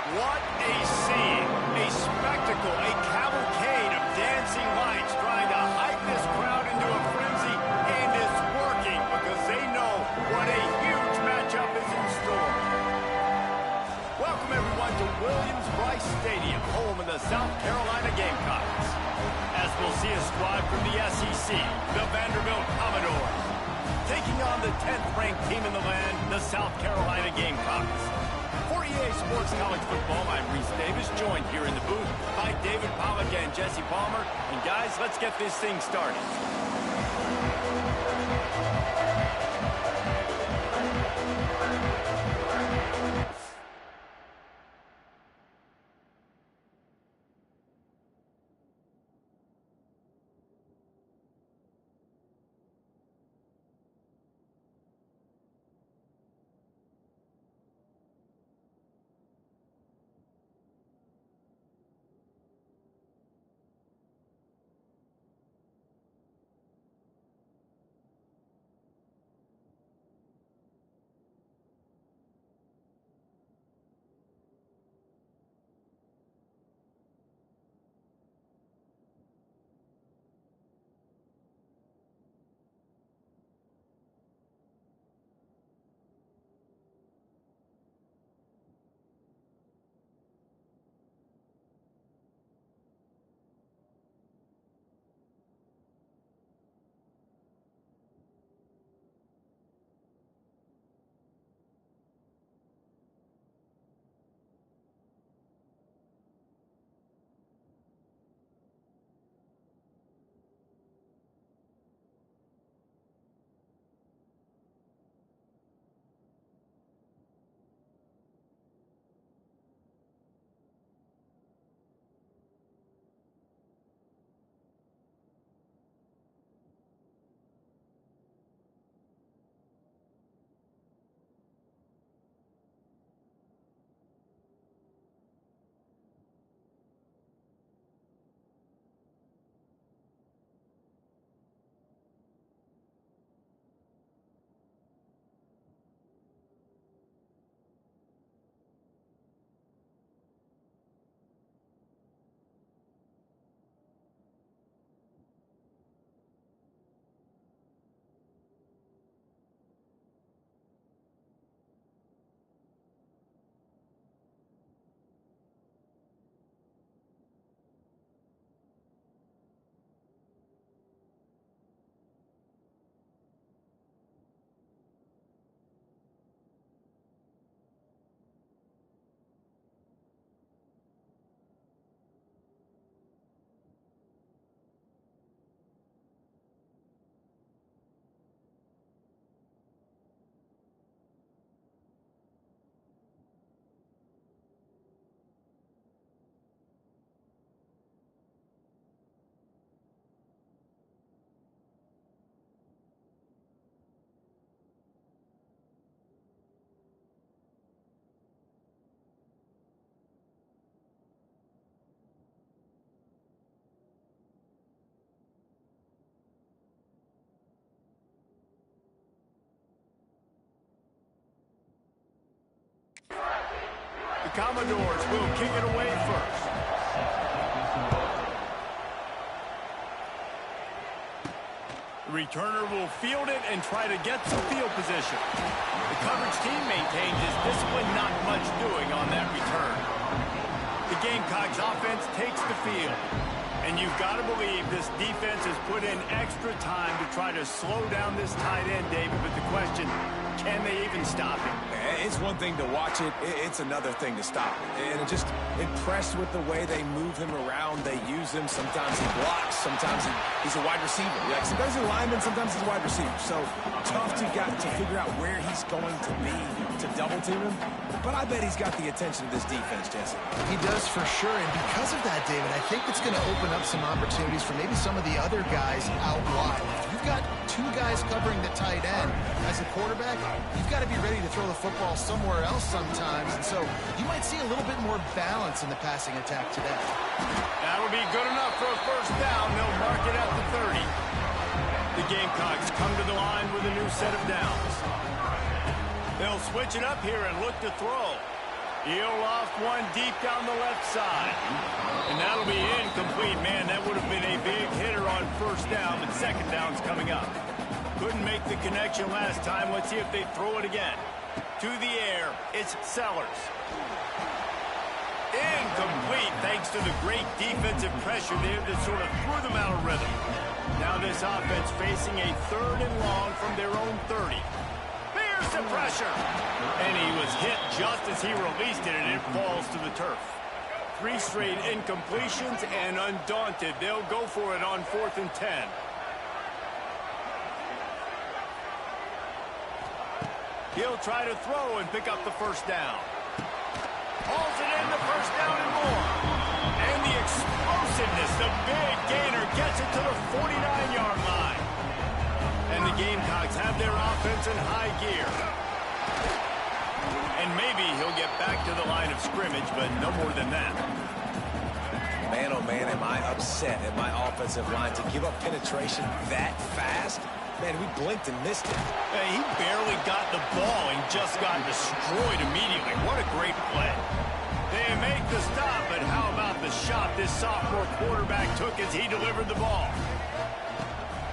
What a scene, a spectacle, a cavalcade of dancing lights trying to hype this crowd into a frenzy, and it's working because they know what a huge matchup is in store. Welcome everyone to Williams-Brice Stadium, home of the South Carolina Gamecocks. As we'll see a squad from the SEC, the Vanderbilt Commodores, taking on the 10th-ranked team in the land, the South Carolina Gamecocks. For EA Sports College Football, I'm Reese Davis, joined here in the booth by David Pollack and Jesse Palmer. And guys, let's get this thing started. The Commodores will kick it away first. The returner will field it and try to get some field position. The coverage team maintains his discipline, not much doing on that return. The Gamecocks offense takes the field. And you've got to believe this defense has put in extra time to try to slow down this tight end, David. But the question, can they even stop him? It's one thing to watch it. It's another thing to stop it. And just impressed with the way they move him around. They use him. Sometimes he blocks. Sometimes he's a wide receiver. Like, sometimes he's a lineman. Sometimes he's a wide receiver. So tough to figure out where he's going to be to double team him. But I bet he's got the attention of this defense, Jesse. He does for sure. And because of that, David, I think it's going to open up some opportunities for maybe some of the other guys out wide. If you've got two guys covering the tight end as a quarterback, you've got to be ready to throw the football somewhere else sometimes. And so you might see a little bit more balance in the passing attack today. That'll be good enough for a first down. They'll mark it at the 30. The Gamecocks come to the line with a new set of downs. They'll switch it up here and look to throw. He'll loft one deep down the left side. And that'll be incomplete. Man, that would have been a big hitter on first down, but second down's coming up. Couldn't make the connection last time. Let's see if they throw it again. To the air, it's Sellers. Incomplete, thanks to the great defensive pressure there that sort of threw them out of rhythm. Now this offense facing a 3rd and long from their own 30. Here's the pressure. And he was hit just as he released it, and it falls to the turf. 3 straight incompletions, and undaunted, they'll go for it on 4th and 10. He'll try to throw and pick up the first down. Hauls it in, the first down and more. And the explosiveness, the big gainer gets it to the 49-yard line. And the Gamecocks have their offense in high gear. And maybe he'll get back to the line of scrimmage, but no more than that. Man, oh man, am I upset at my offensive line to give up penetration that fast? Man, we blinked and missed it. He barely got the ball and just got destroyed immediately. What a great play. They make the stop, but how about the shot this sophomore quarterback took as he delivered the ball?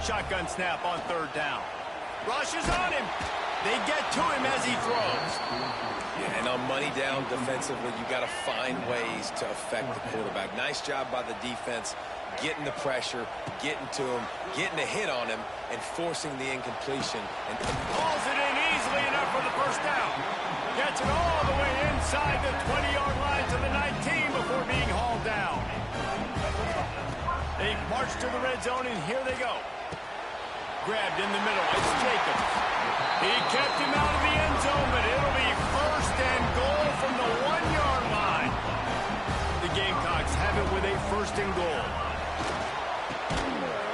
Shotgun snap on 3rd down. Rushes on him. They get to him as he throws. Yeah, and on money down defensively, you got to find ways to affect the quarterback. Nice job by the defense, getting the pressure, getting to him, getting a hit on him, and forcing the incompletion. And hauls it in easily enough for the first down. Gets it all the way inside the 20-yard line to the 19 before being hauled down. They march to the red zone, and here they go. Grabbed in the middle. It's Jacobs. He kept him out of the end zone, but it'll be 1st and goal from the 1-yard line. The Gamecocks have it with a 1st and goal.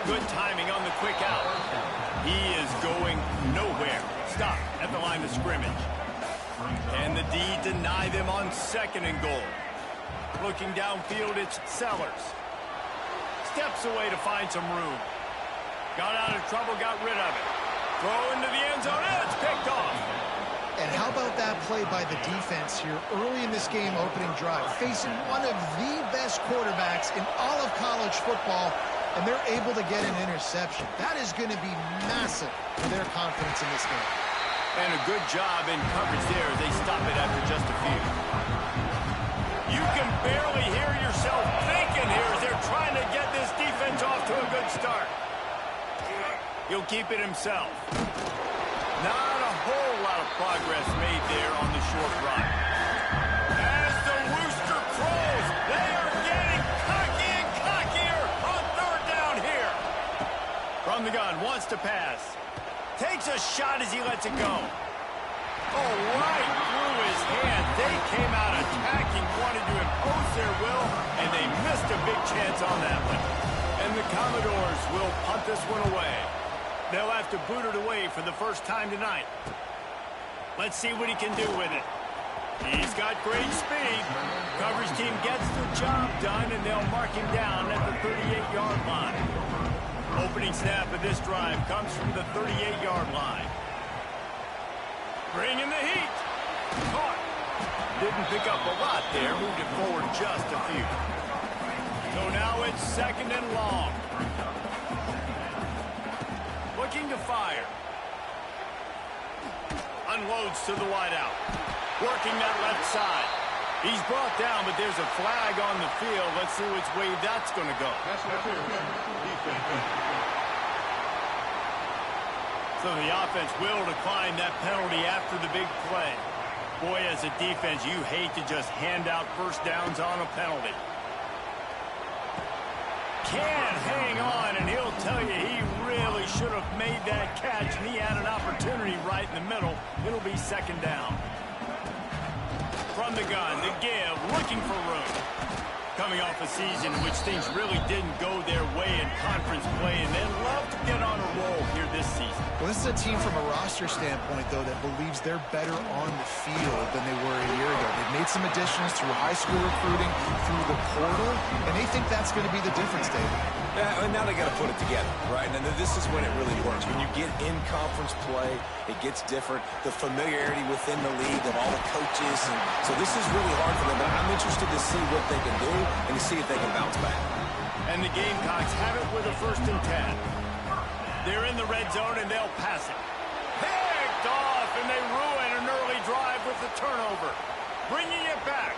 Good timing on the quick out. He is going nowhere. Stop at the line of scrimmage. And the D deny them on 2nd and goal. Looking downfield, it's Sellers. Steps away to find some room. Got out of trouble, got rid of it. Throw into the end zone, and it's picked off. And how about that play by the defense here early in this game opening drive, facing one of the best quarterbacks in all of college football, and they're able to get an interception. That is going to be massive for their confidence in this game. And a good job in coverage there. They stop it after just a few. You can barely hear yourself thinking here as they're trying to get this defense off to a good start. He'll keep it himself. Not a whole lot of progress made there on the short run. As the rooster crows, they are getting cocky and cockier on 3rd down here. From the gun, wants to pass. Takes a shot as he lets it go. Oh, right through his hand. They came out attacking, wanted to impose their will, and they missed a big chance on that one. And the Commodores will punt this one away. They'll have to boot it away for the first time tonight. Let's see what he can do with it. He's got great speed. Coverage team gets the job done, and they'll mark him down at the 38-yard line. Opening snap of this drive comes from the 38-yard line. Bringing the heat. Caught. Didn't pick up a lot there. Moved it forward just a few. So now it's 2nd and long. Looking to fire. Unloads to the wideout. Working that left side. He's brought down, but there's a flag on the field. Let's see which way that's going to go. So the offense will decline that penalty after the big play. Boy, as a defense, you hate to just hand out first downs on a penalty. Can't hang on, and he'll tell you he really should have made that catch, and he had an opportunity right in the middle. It'll be 2nd down. From the gun, the give, looking for room. Coming off a season in which things really didn't go their way in conference play, and they'd love to get on a roll here this season. Well, this is a team from a roster standpoint, though, that believes they're better on the field than they were a year ago. They've made some additions through high school recruiting, through the portal, and they think that's going to be the difference, David. Yeah, and now they got to put it together, right? And this is when it really works. When you get in conference play, it gets different. The familiarity within the league of all the coaches. And so this is really hard for them. But I'm interested to see what they can do and to see if they can bounce back. And the Gamecocks have it with a 1st and 10. They're in the red zone, and they'll pass it. Picked off, and they ruin an early drive with the turnover. Bringing it back.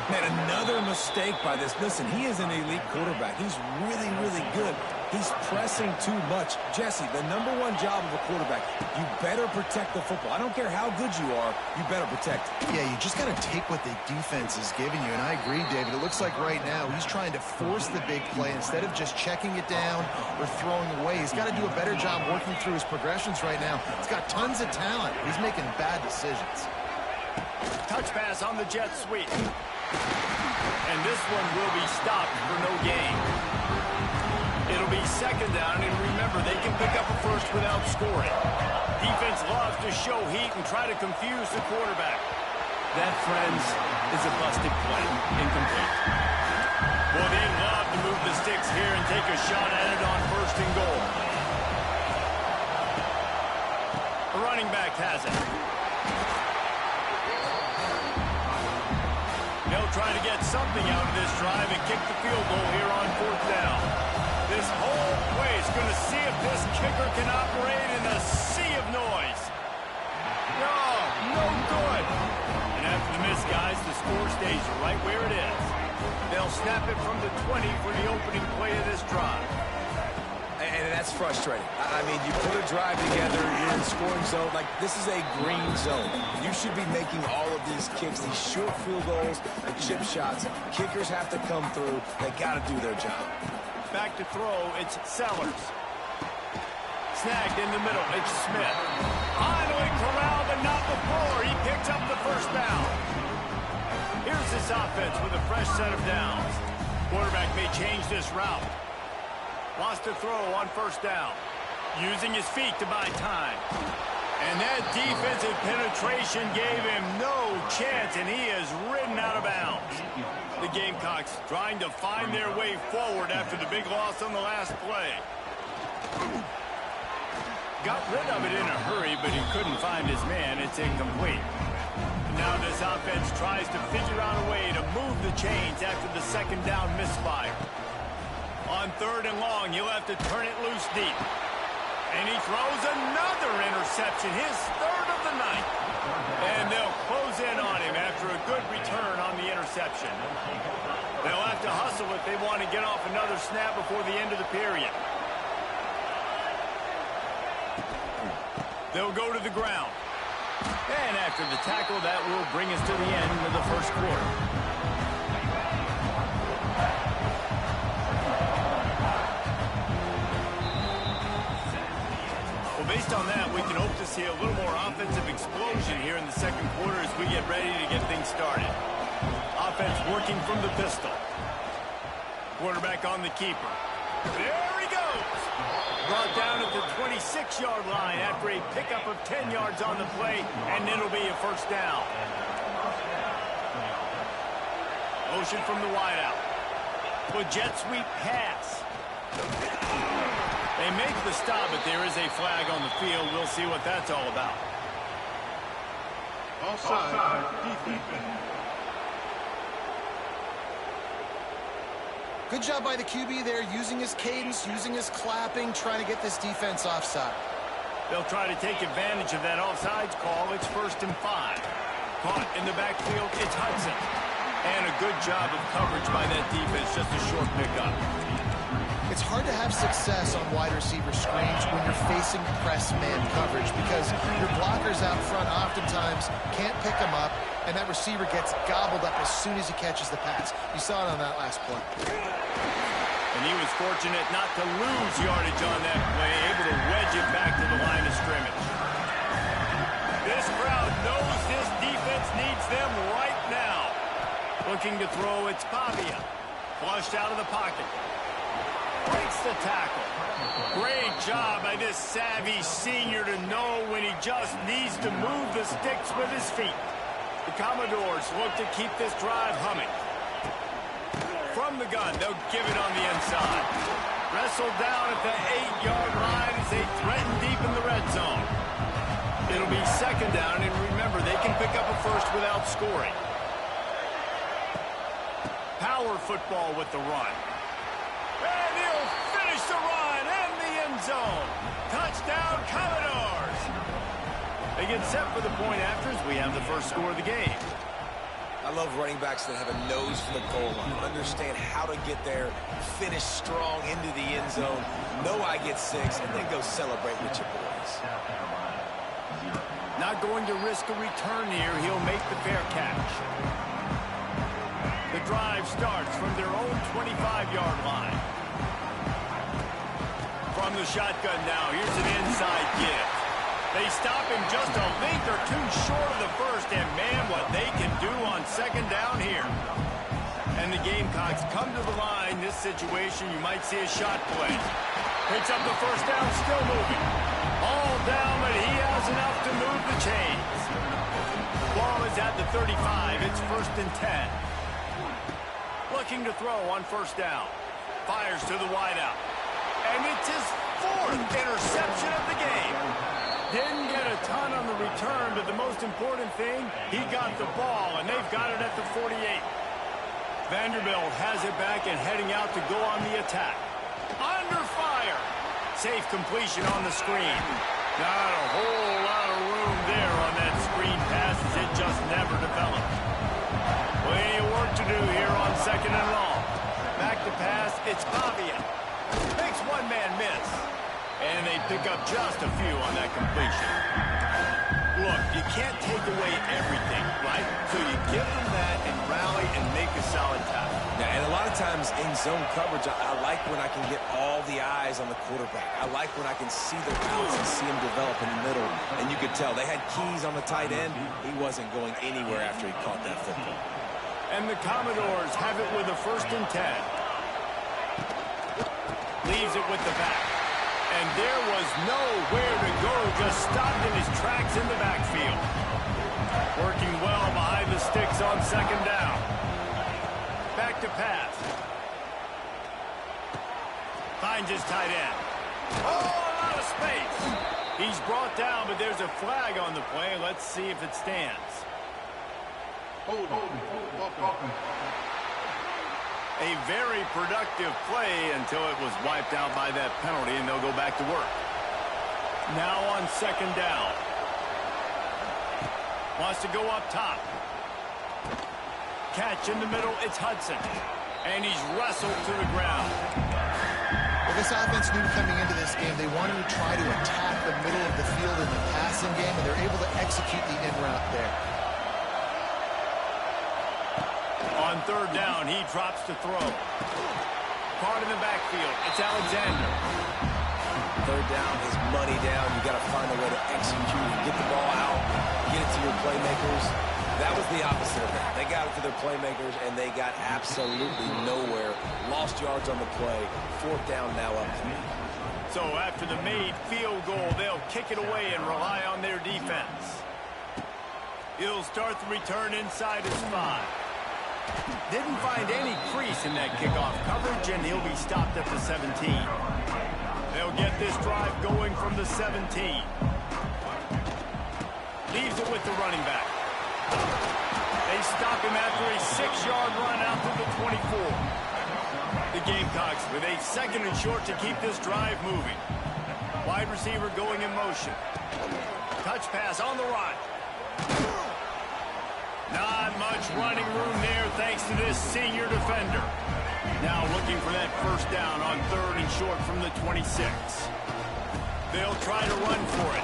Man, another mistake by this. Listen, he is an elite quarterback. He's really, really good. He's pressing too much. Jesse, the #1 job of a quarterback, you better protect the football. I don't care how good you are, you better protect it. Yeah, you just got to take what the defense is giving you, and I agree, David. It looks like right now he's trying to force the big play instead of just checking it down or throwing away. He's got to do a better job working through his progressions right now. He's got tons of talent. He's making bad decisions. Touch pass on the jet sweep. And this one will be stopped for no gain. It'll be 2nd down, and remember, they can pick up a first without scoring. Defense loves to show heat and try to confuse the quarterback. That, friends, is a busted play. Incomplete. Well, they love to move the sticks here and take a shot at it on 1st and goal. The running back has it. They'll try to get something out of this drive and kick the field goal here on 4th down. This whole place going to see if this kicker can operate in a sea of noise. No good. And after the miss, guys, the score stays right where it is. They'll snap it from the 20 for the opening play of this drive. And that's frustrating. I mean, you put a drive together, you're in scoring zone. Like, this is a green zone. You should be making all of these kicks, these short field goals, the chip shots. Kickers have to come through. They got to do their job. Back to throw, it's Sellers. Snagged in the middle, it's Smith. Finally corralled, but not before. He picks up the 1st down. Here's this offense with a fresh set of downs. Quarterback may change this route. Wants to throw on 1st down. Using his feet to buy time. And that defensive penetration gave him no chance, and he is ridden out of bounds. The Gamecocks trying to find their way forward after the big loss on the last play. Got rid of it in a hurry, but he couldn't find his man. It's incomplete. Now this offense tries to figure out a way to move the chains after the 2nd down misfire. On 3rd and long, he'll have to turn it loose deep. And he throws another interception, his 3rd of the night. And they'll close in on him after a good return on the interception. They'll have to hustle if they want to get off another snap before the end of the period. They'll go to the ground. And after the tackle, that will bring us to the end of the 1st quarter. Based on that, we can hope to see a little more offensive explosion here in the 2nd quarter as we get ready to get things started. Offense working from the pistol. Quarterback on the keeper. There he goes! Brought down at the 26-yard line after a pickup of 10 yards on the play, and it'll be a 1st down. Motion from the wideout. With jet sweep pass. They make the stop, but there is a flag on the field. We'll see what that's all about. Offside, defense. Good job by the QB there, using his cadence, using his clapping, trying to get this defense offside. They'll try to take advantage of that offsides call. It's 1st and 5. Caught in the backfield, it's Hudson. And a good job of coverage by that defense, just a short pickup. It's hard to have success on wide receiver screens when you're facing press man coverage because your blockers out front oftentimes can't pick them up, and that receiver gets gobbled up as soon as he catches the pass. You saw it on that last play. And he was fortunate not to lose yardage on that play, able to wedge it back to the line of scrimmage. This crowd knows this defense needs them right now. Looking to throw, it's Pavia. Flushed out of the pocket. Breaks breaks the tackle. Great job by this savvy senior to know when he just needs to move the sticks with his feet. The Commodores look to keep this drive humming. From the gun, they'll give it on the inside. Wrestled down at the 8-yard line as they threaten deep in the red zone. It'll be second down, and remember, they can pick up a first without scoring. Power football with the run. And he'll finish the run in the end zone. Touchdown, Commodores. They get set for the point after as we have the first score of the game. I love running backs that have a nose for the goal line, understand how to get there, finish strong into the end zone, know I get 6, and then go celebrate with your boys. Not going to risk a return here. He'll make the fair catch. The drive starts from their own 25-yard line. From the shotgun now, here's an inside give. They stop him just a length or two short of the first, and man, what they can do on second down here. And the Gamecocks come to the line. This situation, you might see a shot play. Picks up the first down, still moving. All down, but he has enough to move the chains. Ball is at the 35. It's 1st and 10. Looking to throw on first down. Fires to the wideout. And it's his 4th interception of the game. Didn't get a ton on the return, but the most important thing, he got the ball, and they've got it at the 48. Vanderbilt has it back and heading out to go on the attack. Under fire. Safe completion on the screen. Not a whole lot of room there on that screen pass as it just never developed. Plenty of work to do here on second and long. Back to pass, it's Pavia. Makes one man miss. And they pick up just a few on that completion. Look, you can't take away everything, right? So you give them that and rally and make a solid tackle. Yeah, and a lot of times in zone coverage, I like when I can get all the eyes on the quarterback. I like when I can see the routes and see him develop in the middle. And you could tell they had keys on the tight end. He wasn't going anywhere after he caught that football. And the Commodores have it with a 1st and 10. Leaves it with the back. And there was nowhere to go, just stopped in his tracks in the backfield. Working well behind the sticks on second down. Back to pass. Finds his tight end. Oh, a lot of space. He's brought down, but there's a flag on the play. Let's see if it stands. A very productive play until it was wiped out by that penalty, and they'll go back to work. Now on second down. Wants to go up top. Catch in the middle, it's Hudson. And he's wrestled to the ground. Well, this offense knew coming into this game they wanted to try to attack the middle of the field in the passing game, and they're able to execute the in route there. On third down, he drops to throw. Caught in the backfield. It's Alexander. Third down is money down. You got to find a way to execute and get the ball out, get it to your playmakers. That was the opposite of that. They got it to their playmakers, and they got absolutely nowhere. Lost yards on the play. 4th down now up 3. So after the made field goal, they'll kick it away and rely on their defense. He'll start the return inside his 5. Didn't find any crease in that kickoff coverage, and he'll be stopped at the 17. They'll get this drive going from the 17. Leaves it with the running back. They stop him after a 6-yard run out to the 24. The Gamecocks with a 2nd and short to keep this drive moving. Wide receiver going in motion. Touch pass on the run. Not much running room there thanks to this senior defender. Now looking for that first down on 3rd and short from the 26. They'll try to run for it.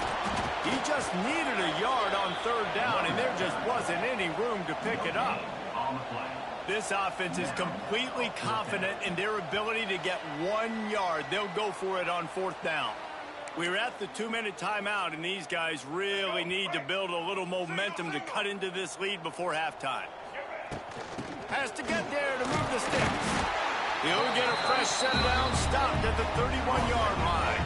He just needed a yard on 3rd down, and there just wasn't any room to pick it up. This offense is completely confident in their ability to get 1 yard. They'll go for it on 4th down. We're at the 2-minute timeout, and these guys really need to build a little momentum to cut into this lead before halftime. Has to get there to move the sticks. He'll get a fresh set down, stopped at the 31-yard line.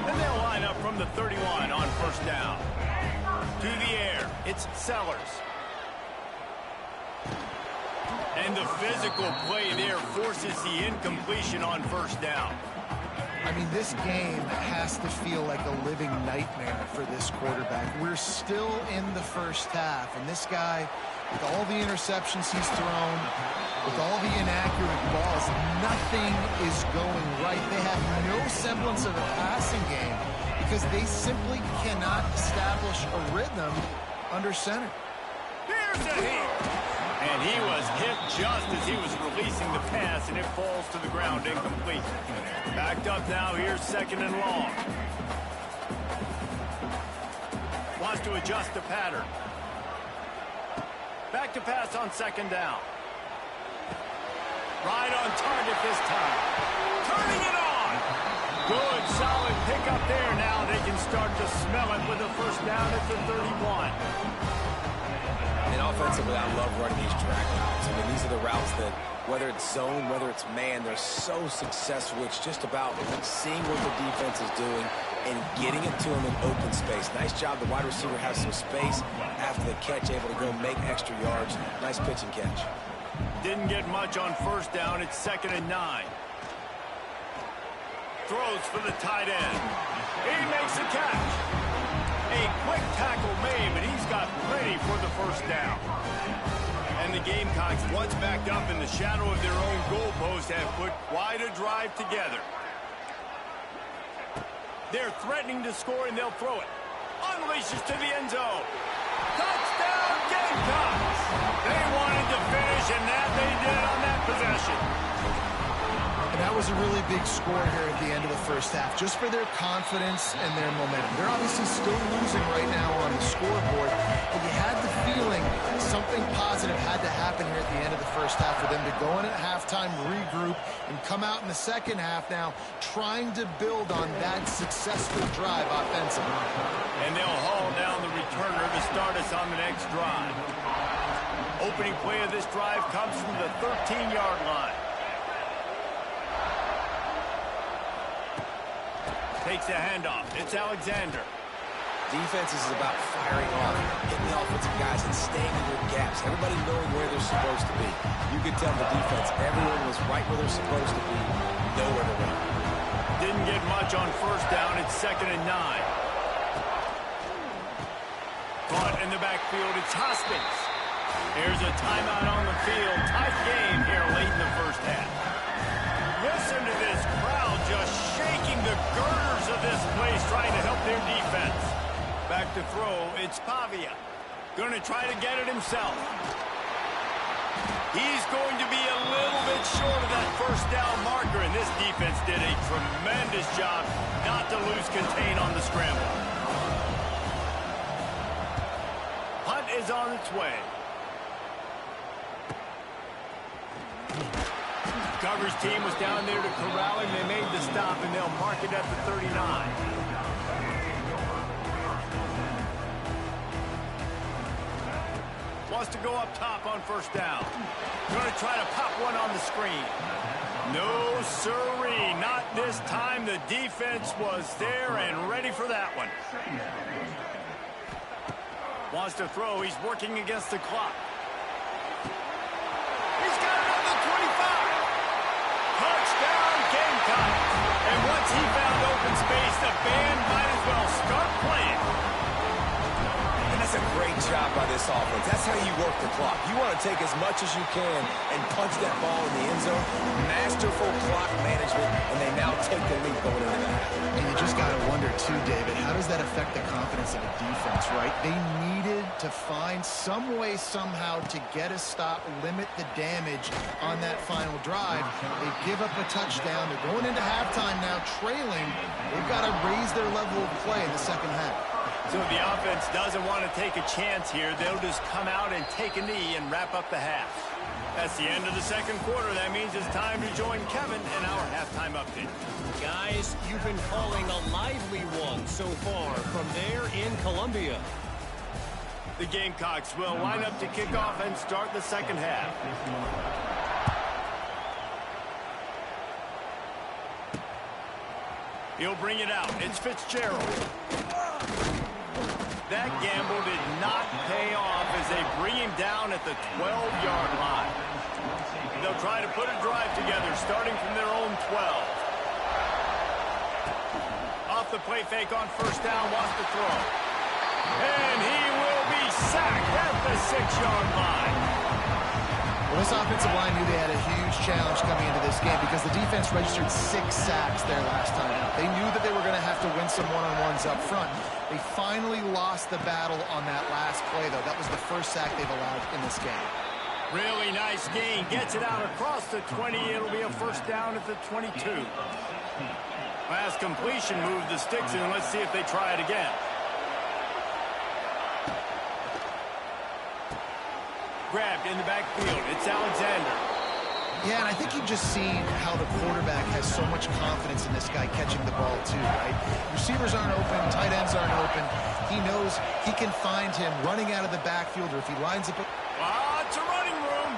And they'll line up from the 31 on first down. To the air, it's Sellers. And the physical play there forces the incompletion on first down. I mean, this game has to feel like a living nightmare for this quarterback. We're still in the first half, and this guy, with all the interceptions he's thrown, with all the inaccurate balls, nothing is going right. They have no semblance of a passing game because they simply cannot establish a rhythm under center. Here's a hit. And he was hit just as he was releasing the pass, and it falls to the ground incomplete. Backed up now, here's second and long. Wants to adjust the pattern. Back to pass on second down. Right on target this time. Turning it on. Good, solid pickup there. Now they can start to smell it with a first down at the 31. And offensively, I love running these drag routes. I mean, these are the routes that, whether it's zone, whether it's man, they're so successful. It's just about seeing what the defense is doing and getting it to them in open space. Nice job. The wide receiver has some space after the catch, able to go make extra yards. Nice pitch and catch. Didn't get much on first down. It's 2nd and 9. Throws for the tight end. He makes the catch. A quick tackle made, but he's got plenty for the first down. And the Gamecocks, once backed up in the shadow of their own goalpost, have put quite a drive together. They're threatening to score, and they'll throw it. Unleashes to the end zone. Touchdown, Gamecocks! They wanted to finish, and that they did on that possession. And that was a really big score here at the end of the first half, just for their confidence and their momentum. They're obviously still losing right now on the scoreboard, but you had the feeling something positive had to happen here at the end of the first half for them to go in at halftime, regroup, and come out in the second half now trying to build on that successful drive offensively. And they'll haul down the returner to start us on the next drive. Opening play of this drive comes from the 13-yard line. Takes a handoff. It's Alexander. Defense is about firing off, hitting the offensive guys and staying in their gaps. Everybody knowing where they're supposed to be. You could tell the defense, everyone was right where they're supposed to be. Nowhere to run. Didn't get much on first down. It's 2nd and 9. Caught in the backfield. It's Hoskins. Here's a timeout on the field. Tight game here late in the first half. Listen to this crowd just shaking the girders of this place, trying to help their defense. Back to throw, it's Pavia. Going to try to get it himself. He's going to be a little bit short of that first down marker, and this defense did a tremendous job not to lose contain on the scramble. Hunt is on its way. Coverage team was down there to corral him. They made the stop, and they'll mark it at the 39. Wants to go up top on first down. Going to try to pop one on the screen. No, sirree. Not this time. The defense was there and ready for that one. Wants to throw. He's working against the clock. He's got it on the 25. Touchdown, Gamecocks. And once he found open space, the band might as well start playing. And that's a great job by this offense. That's how you work the clock. You want to take as much as you can and punch that ball in the end zone. Masterful clock management, and they now take the lead going into that. And you just got to wonder, too, David, how does that affect the confidence of the defense, right? They needed to find some way somehow to get a stop, limit the damage on that final drive. They give up a touchdown. They're going into halftime now, trailing. They've got to raise their level of play in the second half. So the offense doesn't want to take a chance here. They'll just come out and take a knee and wrap up the half. That's the end of the second quarter. That means it's time to join Kevin in our halftime update. Guys, you've been calling a lively one so far from there in Columbia. The Gamecocks will line up to kick off and start the second half. He'll bring it out. It's Fitzgerald. That gamble did not pay off as they bring him down at the 12-yard line. They'll try to put a drive together starting from their own 12. Off the play fake on first down, wants to throw. And he will be sacked at the 6-yard line. Well, this offensive line knew they had a huge challenge coming into this game because the defense registered 6 sacks their last time out. They knew that they were going to have to win some one-on-ones up front. They finally lost the battle on that last play, though. That was the first sack they've allowed in this game. Really nice gain. Gets it out across the 20. It'll be a first down at the 22. Last completion moved the sticks in. Let's see if they try it again. Grabbed in the backfield. It's Alexander. Yeah, and I think you've just seen how the quarterback has so much confidence in this guy catching the ball too, right? Receivers aren't open, tight ends aren't open. He knows he can find him running out of the backfield, or if he lines up. It's a running room.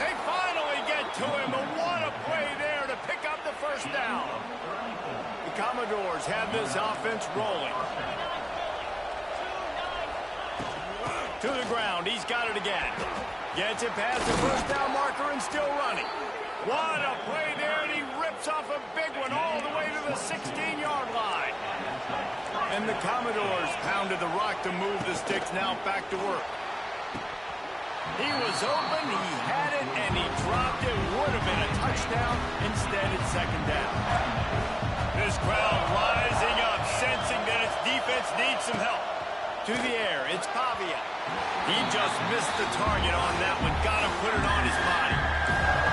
They finally get to him, and what a play there to pick up the first down. The Commodores have this offense rolling. To the ground. He's got it again. Gets it past the first down marker and still running. What a play there, and he rips off a big one all the way to the 16-yard line. And the Commodores pounded the rock to move the sticks. Now back to work. He was open, he had it, and he dropped it. Would have been a touchdown. Instead, it's second down. This crowd rising up, sensing that its defense needs some help. To the air, it's Pavia. He just missed the target on that one. Got to put it on his body.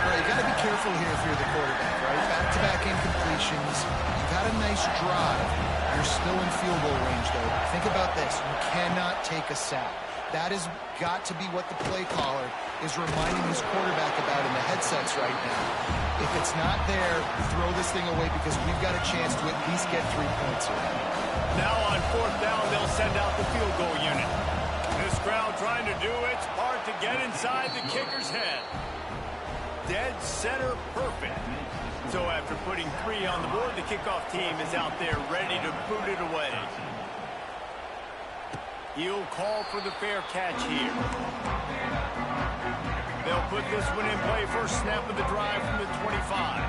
Right, you got to be careful here if you're the quarterback, right? Back-to-back incompletions. You got a nice drive. You're still in field goal range, though. Think about this. You cannot take a sack. That has got to be what the play caller is reminding his quarterback about in the headsets right now. If it's not there, throw this thing away because we've got a chance to at least get 3 points here. Now on fourth down, they'll send out the field goal unit. This crowd trying to do its part to get inside the kicker's head. Dead center perfect. So after putting 3 on the board, the kickoff team is out there ready to boot it away. He'll call for the fair catch here. They'll put this one in play. First snap of the drive from the 25.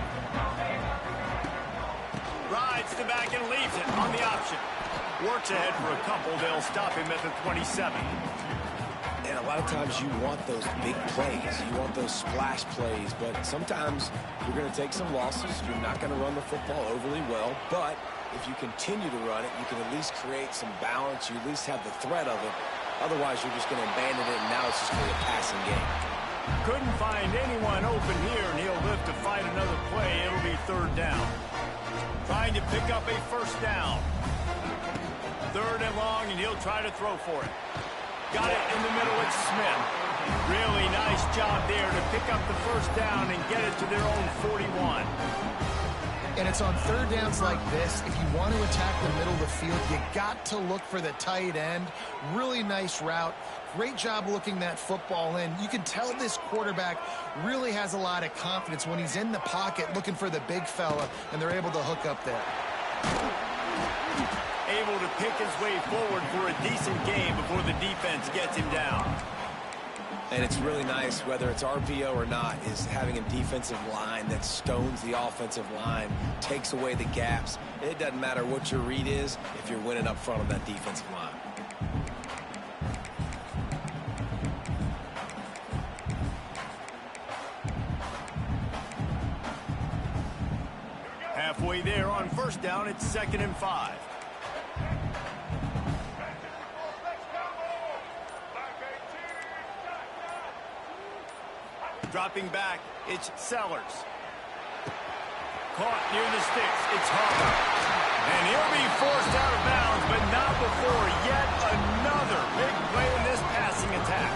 Rides to back and leaves it on the option. Works ahead for a couple. They'll stop him at the 27. And a lot of times you want those big plays. You want those splash plays. But sometimes you're going to take some losses. You're not going to run the football overly well. But if you continue to run it, you can at least create some balance. You at least have the threat of it. Otherwise, you're just going to abandon it, and now it's just going to be a passing game. Couldn't find anyone open here, and he'll live to fight another play. It'll be third down. Trying to pick up a first down. Third and long, and he'll try to throw for it. Got it in the middle. It's Smith. Really nice job there to pick up the first down and get it to their own 41. And it's on third downs like this. If you want to attack the middle of the field, you got to look for the tight end. Really nice route. Great job looking that football in. You can tell this quarterback really has a lot of confidence when he's in the pocket looking for the big fella, and they're able to hook up there. Able to pick his way forward for a decent game before the defense gets him down. And it's really nice, whether it's RPO or not, is having a defensive line that stones the offensive line, takes away the gaps. It doesn't matter what your read is if you're winning up front on that defensive line. Halfway there on first down, it's 2nd and 5. Dropping back, it's Sellers. Caught near the sticks, it's Harper. And he'll be forced out of bounds, but not before yet another big play in this passing attack.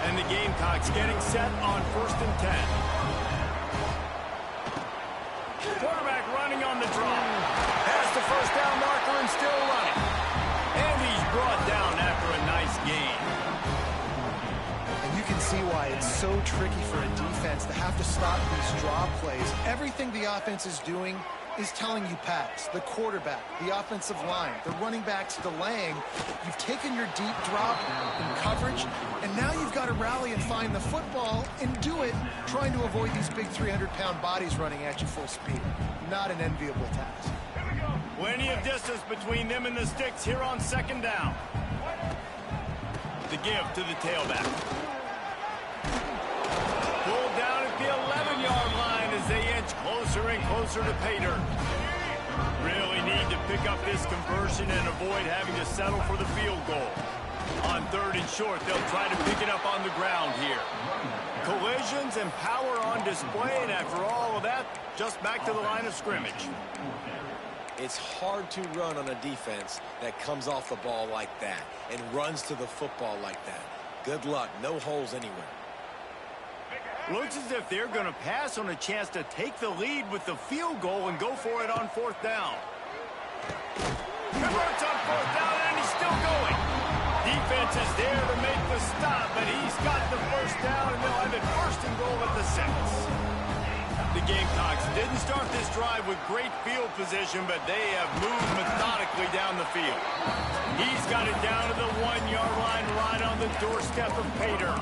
And the Gamecocks getting set on 1st and 10. Quarterback running on the draw. Past the first down marker and still running. And he's brought down after a nice gain. You can see why it's so tricky for a defense to have to stop these draw plays. Everything the offense is doing is telling you pass. The quarterback, the offensive line, the running backs delaying. You've taken your deep drop in coverage, and now you've got to rally and find the football and do it trying to avoid these big 300-pound bodies running at you full speed. Not an enviable task. Plenty of distance between them and the sticks here on second down. The give to the tailback. Pulled down at the 11-yard line as they inch closer and closer to pay dirt. Really need to pick up this conversion and avoid having to settle for the field goal. On third and short, they'll try to pick it up on the ground here. Collisions and power on display, and after all of that, just back to the line of scrimmage. It's hard to run on a defense that comes off the ball like that and runs to the football like that. Good luck. No holes anywhere. Looks as if they're going to pass on a chance to take the lead with the field goal and go for it on fourth down. Converts on fourth down, and he's still going. Defense is there to make the stop, but he's got the first down, and they'll have it first and goal at the 6. The Gamecocks didn't start this drive with great field position, but they have moved methodically down the field. He's got it down to the 1-yard line right on the doorstep of pay dirt.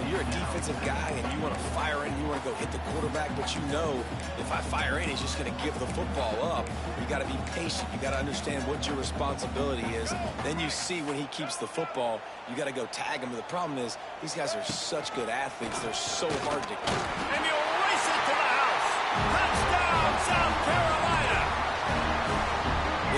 When you're a defensive guy and you want to fire in, you want to go hit the quarterback, but you know if I fire in, he's just going to give the football up. You got to be patient. You got to understand what your responsibility is. Then you see when he keeps the football, you got to go tag him. The problem is these guys are such good athletes. They're so hard to keep. And he'll race it to the house. Touchdown, South Carolina.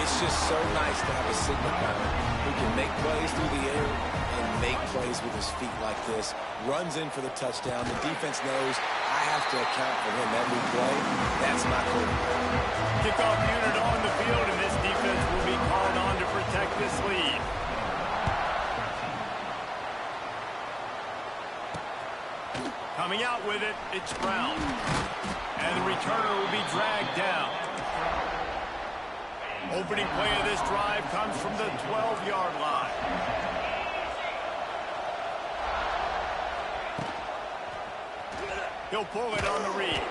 It's just so nice to have a signal guy who can make plays through the air and make plays with his feet like this. Runs in for the touchdown. The defense knows I have to account for him every play. That's my quarterback. Kickoff unit on the field, and this defense will be called on to protect this lead. Coming out with it, it's Brown. And the returner will be dragged down. Opening play of this drive comes from the 12-yard line. He'll pull it on the read.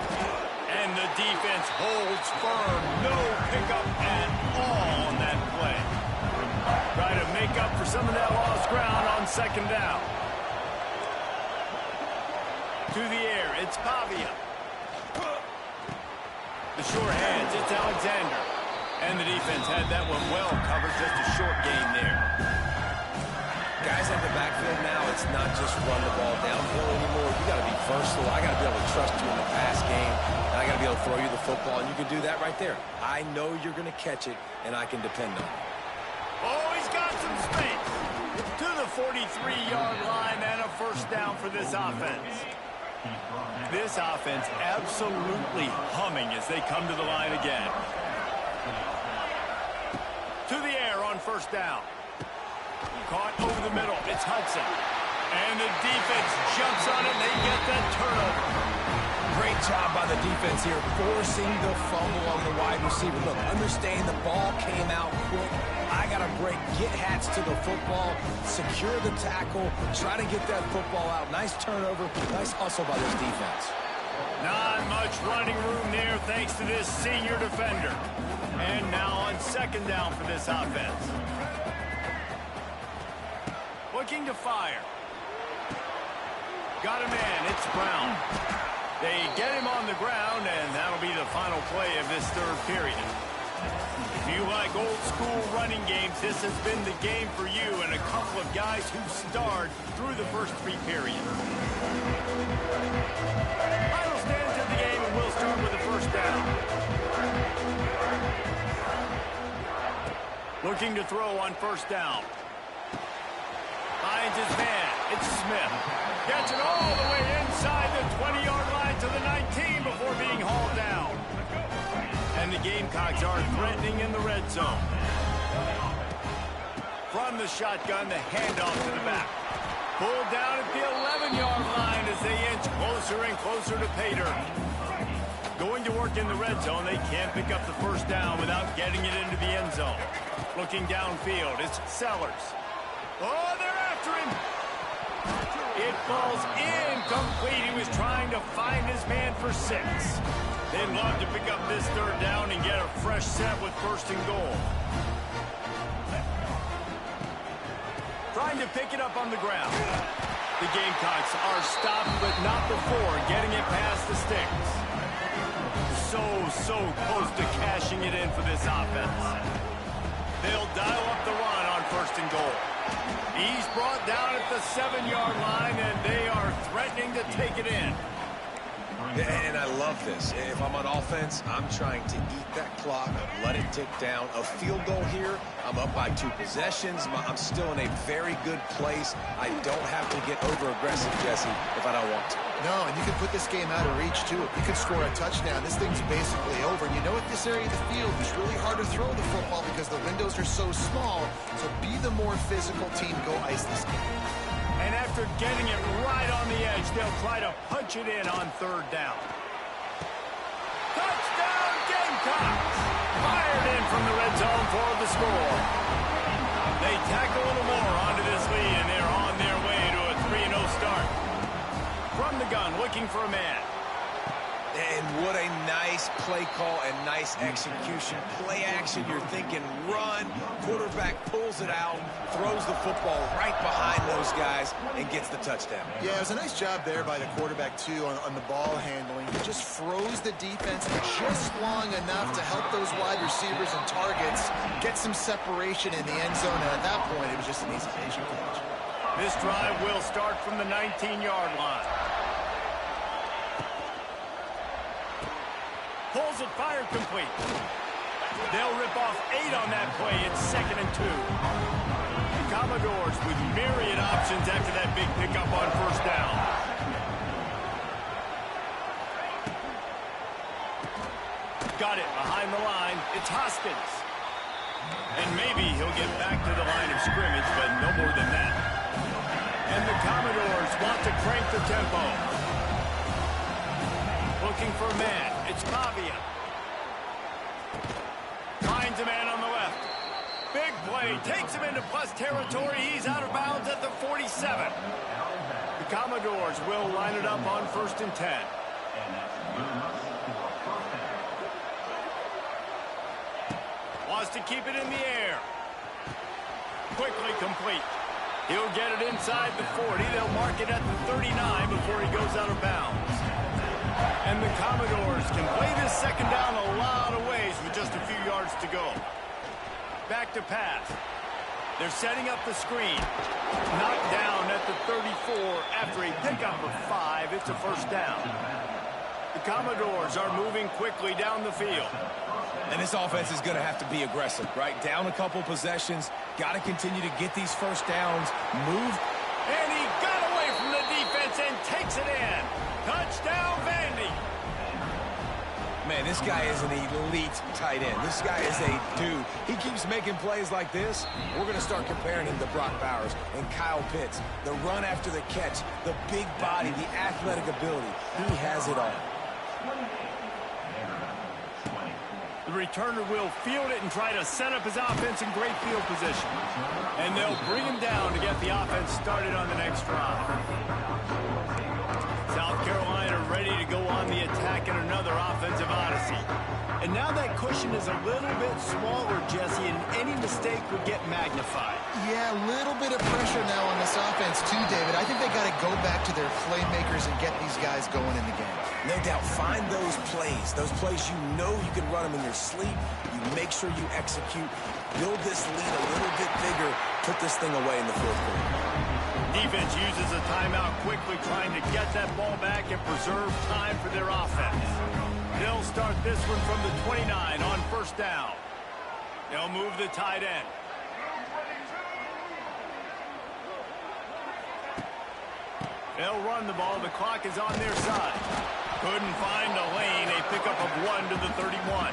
And the defense holds firm. No pickup at all on that play. Try to make up for some of that lost ground on second down. To the air, it's Pavia. The short hands, it's Alexander. And the defense had that one well covered, just a short gain there. Guys in the backfield now, it's not just run the ball downhill anymore. You got to be versatile. I got to be able to trust you in the pass game. And I got to be able to throw you the football, and you can do that right there. I know you're going to catch it, and I can depend on it. Oh, he's got some space. To the 43-yard line and a first down for this offense. This offense absolutely humming as they come to the line again. To the air on first down. Caught over the middle. It's Hudson. And the defense jumps on it, and they get that turnover. Great job by the defense here, forcing the fumble on the wide receiver. Look, understand the ball came out quick. I got to break, get hats to the football, secure the tackle, try to get that football out. Nice turnover, nice hustle by this defense. Not much running room there thanks to this senior defender. And now on second down for this offense. Looking to fire. Got a man, it's Brown. They get him on the ground, and that'll be the final play of this third period. If you like old-school running games, this has been the game for you and a couple of guys who starred through the first 3 periods. Final stands of the game, and we'll start with the first down. Looking to throw on first down. Finds his man. It's Smith. Gets it all the way inside the 20-yard line to the 19 before being hauled down. And the Gamecocks are threatening in the red zone. From the shotgun, the handoff to the back. Pulled down at the 11-yard line as they inch closer and closer to pay dirt. Going to work in the red zone, they can't pick up the first down without getting it into the end zone. Looking downfield, it's Sellers. Oh, they're after him. It falls incomplete. He was trying to find his man for 6. They'd love to pick up this third down and get a fresh set with 1st and goal. Trying to pick it up on the ground. The Gamecocks are stopped, but not before getting it past the sticks. So close to cashing it in for this offense. They'll dial up the run on 1st and goal. He's brought down at the 7-yard line, and they are threatening to take it in. And I love this. If I'm on offense, I'm trying to eat that clock, let it tick down. A field goal here, I'm up by 2 possessions. I'm still in a very good place. I don't have to get over-aggressive, Jesse, if I don't want to. No, and you can put this game out of reach, too. If you could score a touchdown, this thing's basically over. And you know, at this area of the field, it's really hard to throw the football because the windows are so small. So be the more physical team. Go ice this game. And after getting it right on the edge, they'll try to punch it in on 3rd down. Touchdown, Gamecocks! Fired in from the red zone for the score. They tack a little more onto this lead, and they're on their way to a 3-0 start. From the gun, looking for a man. And what a nice play call and nice execution. Play action, you're thinking run. Quarterback pulls it out, throws the football right behind those guys, and gets the touchdown. Yeah, it was a nice job there by the quarterback, too, on the ball handling. He just froze the defense just long enough to help those wide receivers and targets get some separation in the end zone. And at that point, it was just an easy patient catch. This drive will start from the 19-yard line. Pulls it, fired complete. They'll rip off 8 on that play. It's 2nd and 2. The Commodores with myriad options after that big pickup on 1st down. Got it behind the line. It's Hoskins. And maybe he'll get back to the line of scrimmage, but no more than that. And the Commodores want to crank the tempo. Looking for a man. It's Pavia. Finds a man on the left. Big play. Takes him into plus territory. He's out of bounds at the 47. The Commodores will line it up on 1st and 10. Wants to keep it in the air. Quickly complete. He'll get it inside the 40. They'll mark it at the 39 before he goes out of bounds. And the Commodores can play this 2nd down a lot of ways with just a few yards to go. Back to pass. They're setting up the screen. Knocked down at the 34 after a pickup of 5. It's a 1st down. The Commodores are moving quickly down the field. And this offense is going to have to be aggressive, right? Down a couple possessions. Got to continue to get these 1st downs. Move. And he got away from the defense and takes it in. Touchdown, Vandy. Man, this guy is an elite tight end. This guy is a dude. He keeps making plays like this. We're going to start comparing him to Brock Bowers and Kyle Pitts. The run after the catch, the big body, the athletic ability. He has it all. The returner will field it and try to set up his offense in great field position. And they'll bring him down to get the offense started on the next drive. South Carolina ready to go on the attack in another offensive odyssey. And now that cushion is a little bit smaller, Jesse, and any mistake would get magnified. Yeah, a little bit of pressure now on this offense too, David. I think they got to go back to their playmakers and get these guys going in the game. No doubt, find those plays you know you can run them in your sleep. You make sure you execute, build this lead a little bit bigger, put this thing away in the 4th quarter. Defense uses a timeout quickly, trying to get that ball back and preserve time for their offense. They'll start this one from the 29 on 1st down. They'll move the tight end. They'll run the ball. The clock is on their side. Couldn't find a lane. A pickup of 1 to the 31.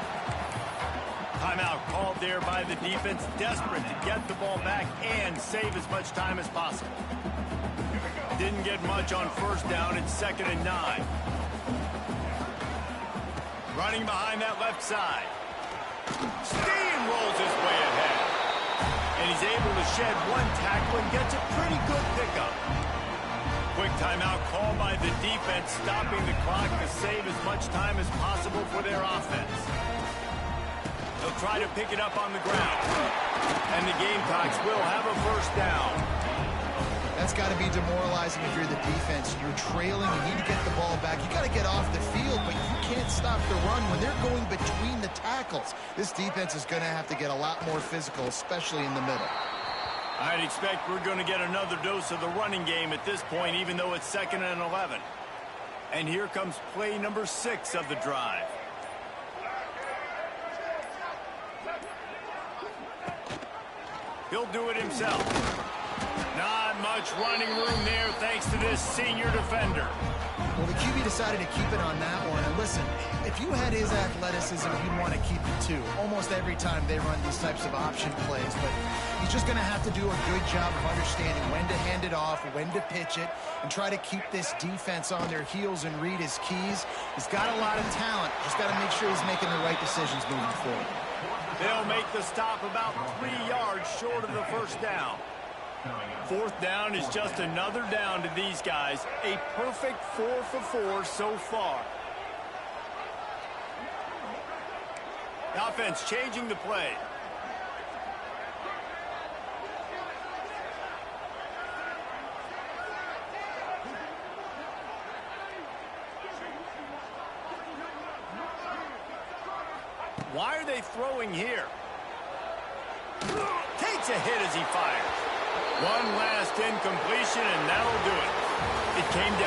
Timeout called there by the defense, desperate to get the ball back and save as much time as possible. Didn't get much on 1st down. It's 2nd and 9. Running behind that left side. Steamrolls his way ahead. And he's able to shed 1 tackle and gets a pretty good pickup. quick timeout called by the defense, stopping the clock to save as much time as possible for their offense. They'll try to pick it up on the ground. And the Gamecocks will have a first down. That's got to be demoralizing if you're the defense. You're trailing. You need to get the ball back. You got to get off the field, but you can't stop the run when they're going between the tackles. This defense is going to have to get a lot more physical, especially in the middle. I'd expect we're going to get another dose of the running game at this point, even though it's 2nd and 11. And here comes play number 6 of the drive. He'll do it himself. Not much running room there thanks to this senior defender. Well, the QB decided to keep it on that one. And listen, if you had his athleticism, you'd want to keep it too. Almost every time they run these types of option plays. But he's just going to have to do a good job of understanding when to hand it off, when to pitch it, and try to keep this defense on their heels and read his keys. He's got a lot of talent. Just got to make sure he's making the right decisions moving forward. They'll make the stop about 3 yards short of the first down. 4th down is just another down to these guys. A perfect 4 for 4 so far. The offense changing the play. Why are they throwing here? Takes a hit as he fires. One last incompletion, and that'll do it. It came down